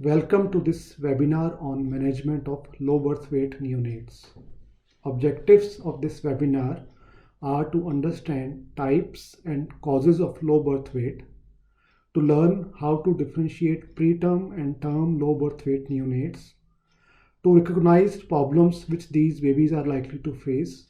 Welcome to this webinar on management of low birth weight neonates. Objectives of this webinar are to understand types and causes of low birth weight, to learn how to differentiate preterm and term low birth weight neonates, to recognize problems which these babies are likely to face,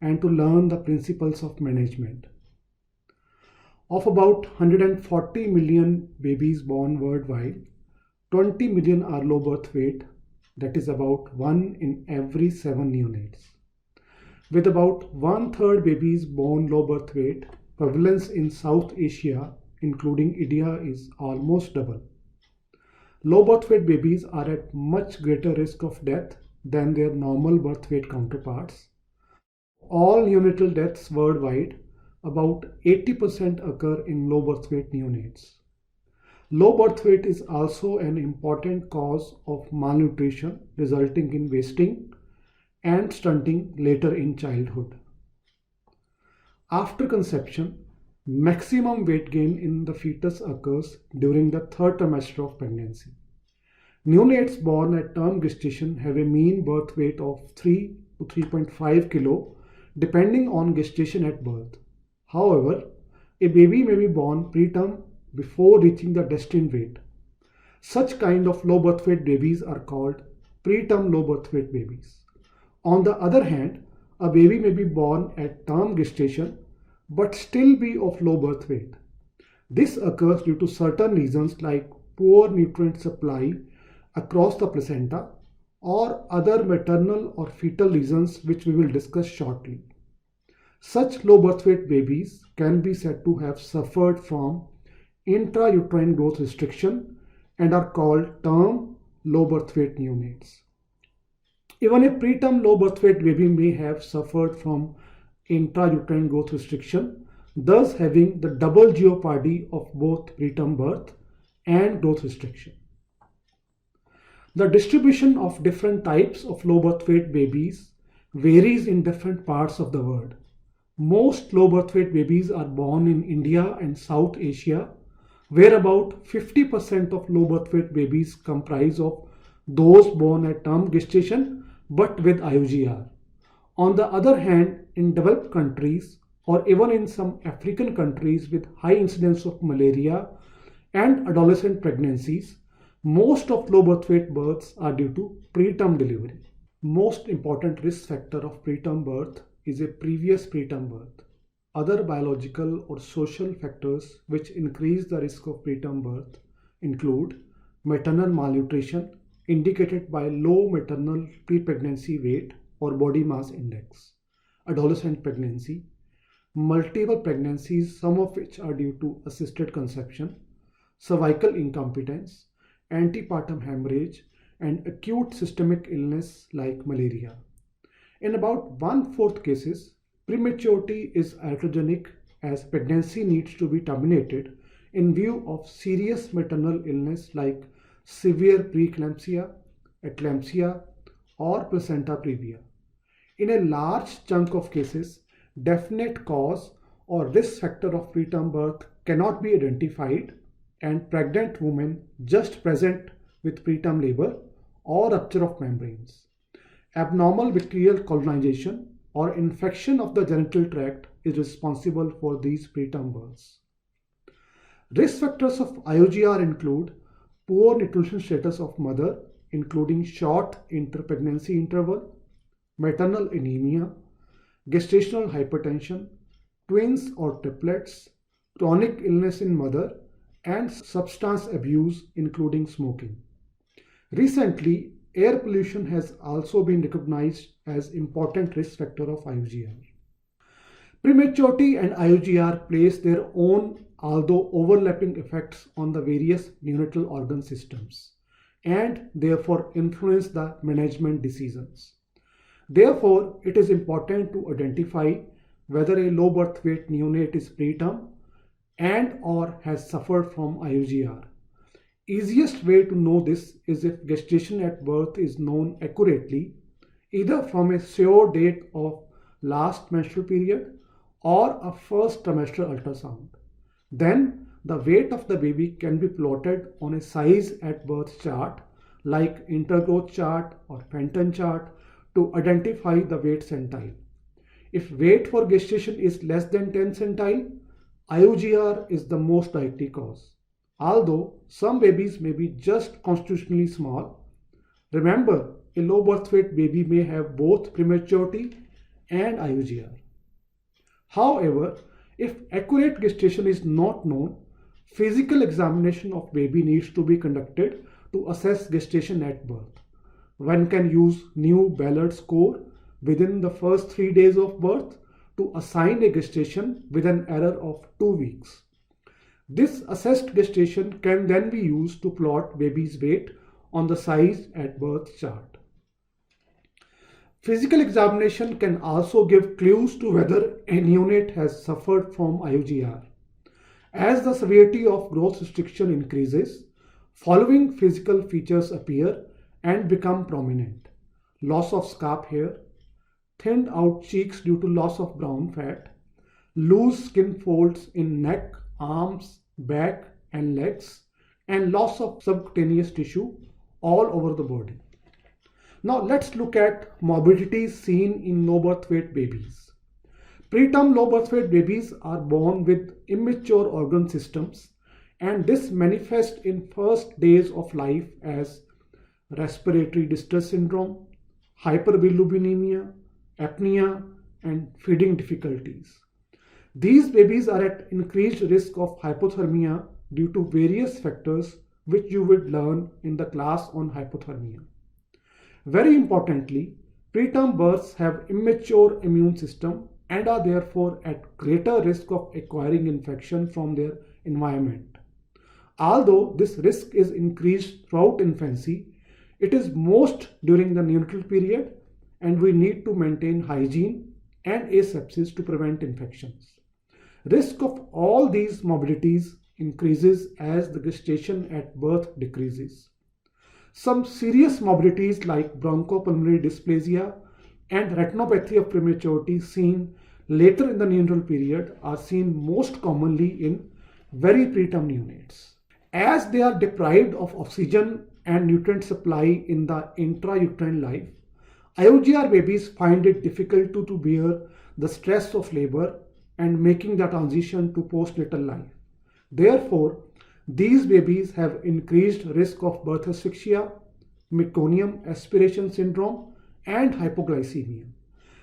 and to learn the principles of management. Of about 140 million babies born worldwide, 20 million are low birth weight, that is about 1 in every 7 neonates. With about one-third babies born low birth weight, prevalence in South Asia, including India, is almost double. Low birth weight babies are at much greater risk of death than their normal birth weight counterparts. All neonatal deaths worldwide, about 80% occur in low birth weight neonates. Low birth weight is also an important cause of malnutrition resulting in wasting and stunting later in childhood. After conception, maximum weight gain in the fetus occurs during the third trimester of pregnancy. Neonates born at term gestation have a mean birth weight of 3 to 3.5 kg depending on gestation at birth. However, a baby may be born preterm before reaching the destined weight. Such kind of low birth weight babies are called preterm low birth weight babies. On the other hand, a baby may be born at term gestation but still be of low birth weight. This occurs due to certain reasons like poor nutrient supply across the placenta or other maternal or fetal reasons which we will discuss shortly. Such low birth weight babies can be said to have suffered from intrauterine growth restriction and are called term low birth weight neonates. Even a preterm low birth weight baby may have suffered from intrauterine growth restriction, thus having the double jeopardy of both preterm birth and growth restriction. The distribution of different types of low birth weight babies varies in different parts of the world. Most low birth weight babies are born in India and South Asia, where about 50% of low birth weight babies comprise of those born at term gestation but with IUGR. On the other hand, in developed countries or even in some African countries with high incidence of malaria and adolescent pregnancies, most of low birth weight births are due to preterm delivery. Most important risk factor of preterm birth is a previous preterm birth. Other biological or social factors which increase the risk of preterm birth include maternal malnutrition indicated by low maternal pre-pregnancy weight or body mass index, adolescent pregnancy, multiple pregnancies, some of which are due to assisted conception, cervical incompetence, antepartum hemorrhage, and acute systemic illness like malaria. In about 1/4 cases, prematurity is iatrogenic as pregnancy needs to be terminated in view of serious maternal illness like severe preeclampsia, eclampsia, or placenta previa. In a large chunk of cases, definite cause or risk factor of preterm birth cannot be identified, and pregnant women just present with preterm labor or rupture of membranes. Abnormal bacterial colonization or infection of the genital tract is responsible for these preterm births. Risk factors of IUGR include poor nutrition status of mother, including short interpregnancy interval, maternal anemia, gestational hypertension, twins or triplets, chronic illness in mother, and substance abuse, including smoking. Recently, air pollution has also been recognized as important risk factor of IUGR. Prematurity and IUGR place their own, although overlapping, effects on the various neonatal organ systems and therefore influence the management decisions. Therefore, it is important to identify whether a low birth weight neonate is preterm and or has suffered from IUGR. Easiest way to know this is if gestation at birth is known accurately, either from a sure date of last menstrual period or a first trimester ultrasound. Then the weight of the baby can be plotted on a size at birth chart like intergrowth chart or Fenton chart to identify the weight centile. If weight for gestation is less than 10 centile, IUGR is the most likely cause. Although some babies may be just constitutionally small, remember a low birth weight baby may have both prematurity and IUGR. However, if accurate gestation is not known, physical examination of baby needs to be conducted to assess gestation at birth. One can use new Ballard score within the first 3 days of birth to assign a gestation with an error of 2 weeks. This assessed gestation can then be used to plot baby's weight on the size at birth chart. Physical examination can also give clues to whether a neonate has suffered from IUGR. As the severity of growth restriction increases, following physical features appear and become prominent: loss of scalp hair, thinned out cheeks due to loss of brown fat, loose skin folds in neck, arms, back, and legs, and loss of subcutaneous tissue all over the body. Now let's look at morbidities seen in low birth weight babies. Preterm low birth weight babies are born with immature organ systems, and this manifests in first days of life as respiratory distress syndrome, hyperbilirubinemia, apnea, and feeding difficulties. These babies are at increased risk of hypothermia due to various factors which you will learn in the class on hypothermia. Very importantly, preterm births have immature immune system and are therefore at greater risk of acquiring infection from their environment. Although this risk is increased throughout infancy, it is most during the neonatal period, and we need to maintain hygiene and asepsis to prevent infections. Risk of all these morbidities increases as the gestation at birth decreases. Some serious morbidities like bronchopulmonary dysplasia and retinopathy of prematurity seen later in the neonatal period are seen most commonly in very preterm neonates. As they are deprived of oxygen and nutrient supply in the intrauterine life, IUGR babies find it difficult to bear the stress of labor and making the transition to postnatal life. Therefore, these babies have increased risk of birth asphyxia, meconium aspiration syndrome, and hypoglycemia.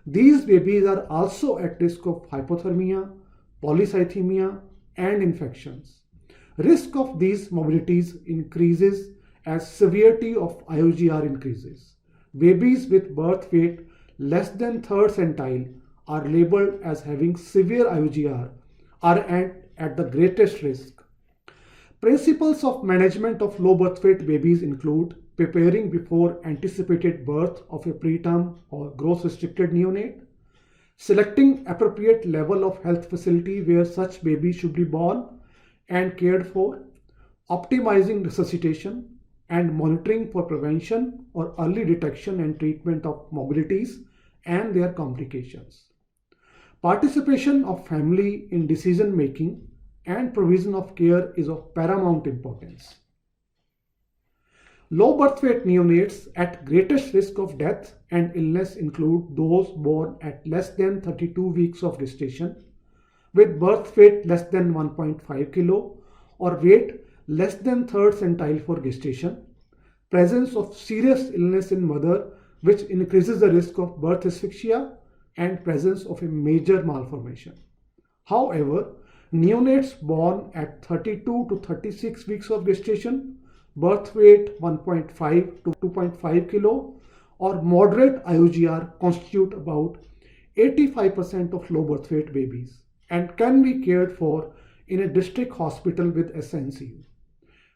These babies are also at risk of hypothermia, polycythemia, and infections. Risk of these morbidities increases as severity of IUGR increases. Babies with birth weight less than third centile are labeled as having severe IUGR are at the greatest risk. Principles of management of low birth weight babies include preparing before anticipated birth of a preterm or growth restricted neonate, selecting appropriate level of health facility where such baby should be born and cared for, optimizing resuscitation, and monitoring for prevention or early detection and treatment of morbidities and their complications. Participation of family in decision making and provision of care is of paramount importance. Low birth weight neonates at greatest risk of death and illness include those born at less than 32 weeks of gestation, with birth weight less than 1.5 kg or weight less than third centile for gestation, presence of serious illness in mother which increases the risk of birth asphyxia, and presence of a major malformation. However, neonates born at 32 to 36 weeks of gestation, birth weight 1.5 to 2.5 kg or moderate IUGR constitute about 85% of low birth weight babies and can be cared for in a district hospital with SNCU.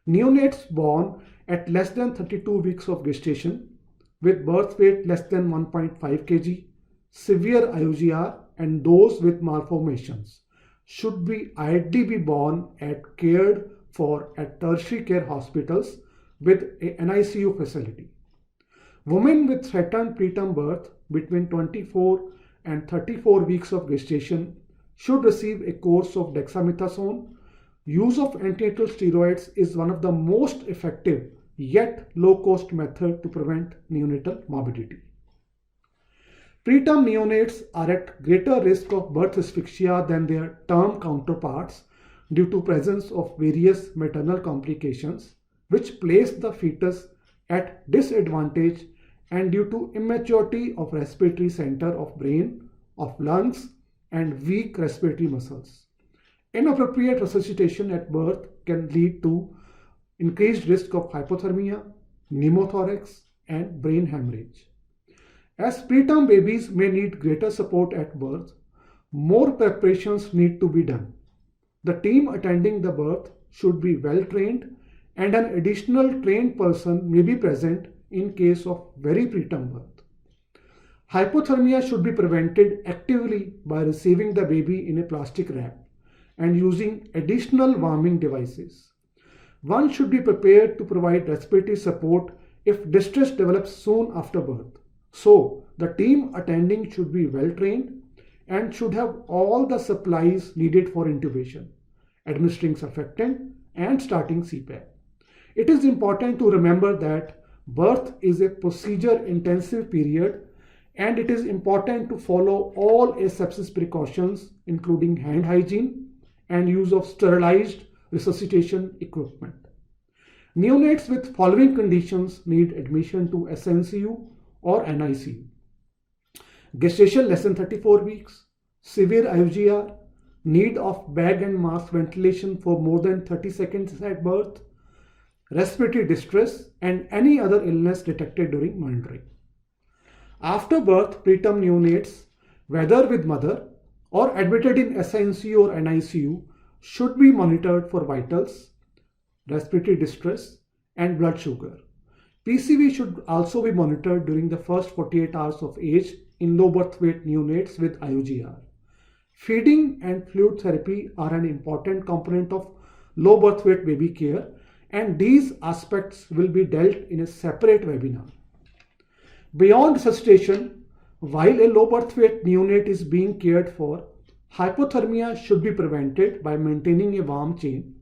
Neonates born at less than 32 weeks of gestation with birth weight less than 1.5 kg, severe IUGR, and those with malformations should be ideally be born at cared for at tertiary care hospitals with an NICU facility. Women with threatened preterm birth between 24 and 34 weeks of gestation should receive a course of dexamethasone Use of antenatal steroids is one of the most effective yet low-cost method to prevent neonatal morbidity. Preterm neonates are at greater risk of birth asphyxia than their term counterparts due to presence of various maternal complications which place the fetus at disadvantage and due to immaturity of respiratory center of brain, of lungs and weak respiratory muscles. Inappropriate resuscitation at birth can lead to increased risk of hypothermia, pneumothorax and brain hemorrhage. As preterm babies may need greater support at birth, more preparations need to be done. The team attending the birth should be well trained and an additional trained person may be present in case of very preterm birth. Hypothermia should be prevented actively by receiving the baby in a plastic wrap and using additional warming devices. One should be prepared to provide respiratory support if distress develops soon after birth. So, the team attending should be well trained and should have all the supplies needed for intubation, administering surfactant and starting CPAP. It is important to remember that birth is a procedure-intensive period and it is important to follow all asepsis precautions including hand hygiene and use of sterilized resuscitation equipment. Neonates with following conditions need admission to SNCU or NICU. Gestation less than 34 weeks, severe IUGR, need of bag and mask ventilation for more than 30 seconds at birth, respiratory distress, and any other illness detected during monitoring. After birth, preterm neonates, whether with mother or admitted in SNCU or NICU, should be monitored for vitals, respiratory distress, and blood sugar. PCV should also be monitored during the first 48 hours of age in low birth weight neonates with IUGR. Feeding and fluid therapy are an important component of low birth weight baby care, and these aspects will be dealt in a separate webinar. Beyond resuscitation, while a low birth weight neonate is being cared for, hypothermia should be prevented by maintaining a warm chain.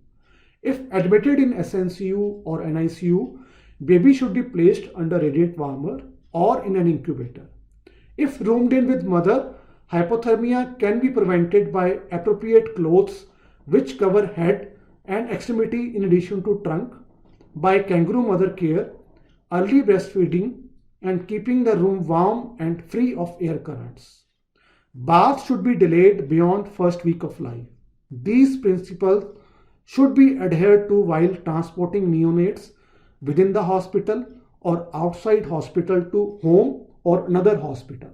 If admitted in SNCU or NICU, baby should be placed under radiant warmer or in an incubator. If roomed in with mother, hypothermia can be prevented by appropriate clothes which cover head and extremity in addition to trunk, by kangaroo mother care, early breastfeeding, and keeping the room warm and free of air currents. Bath should be delayed beyond first week of life. These principles should be adhered to while transporting neonates within the hospital or outside hospital to home or another hospital.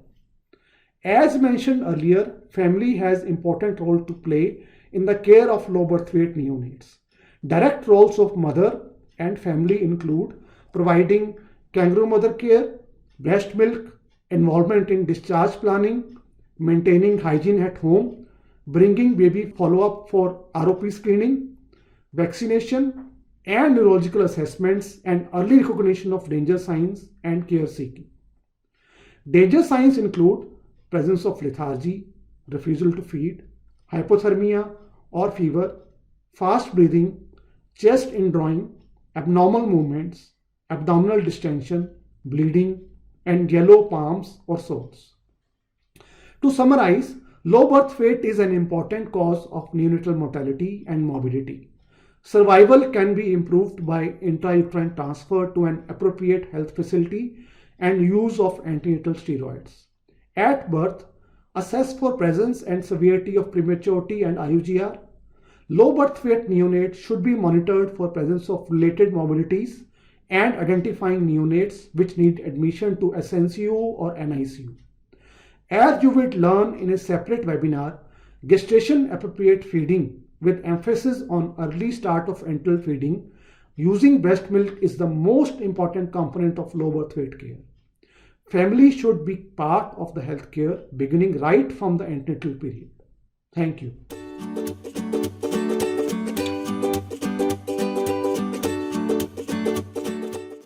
As mentioned earlier, family has important role to play in the care of low birth weight neonates. Direct roles of mother and family include providing kangaroo mother care, breast milk, involvement in discharge planning, maintaining hygiene at home, bringing baby follow-up for ROP screening, vaccination, and neurological assessments and early recognition of danger signs and care seeking. Danger signs include presence of lethargy, refusal to feed, hypothermia or fever, fast breathing, chest indrawing, abnormal movements, abdominal distension, bleeding, and yellow palms or sores. To summarize, low birth weight is an important cause of neonatal mortality and morbidity. Survival can be improved by intrauterine transfer to an appropriate health facility and use of antenatal steroids. At birth, assess for presence and severity of prematurity and IUGR. Low birth weight neonates should be monitored for presence of related morbidities and identifying neonates which need admission to SNCU or NICU. As you will learn in a separate webinar, gestation appropriate feeding with emphasis on early start of enteral feeding using breast milk is the most important component of low birth weight care. Family should be part of the health care beginning right from the antenatal period. Thank you.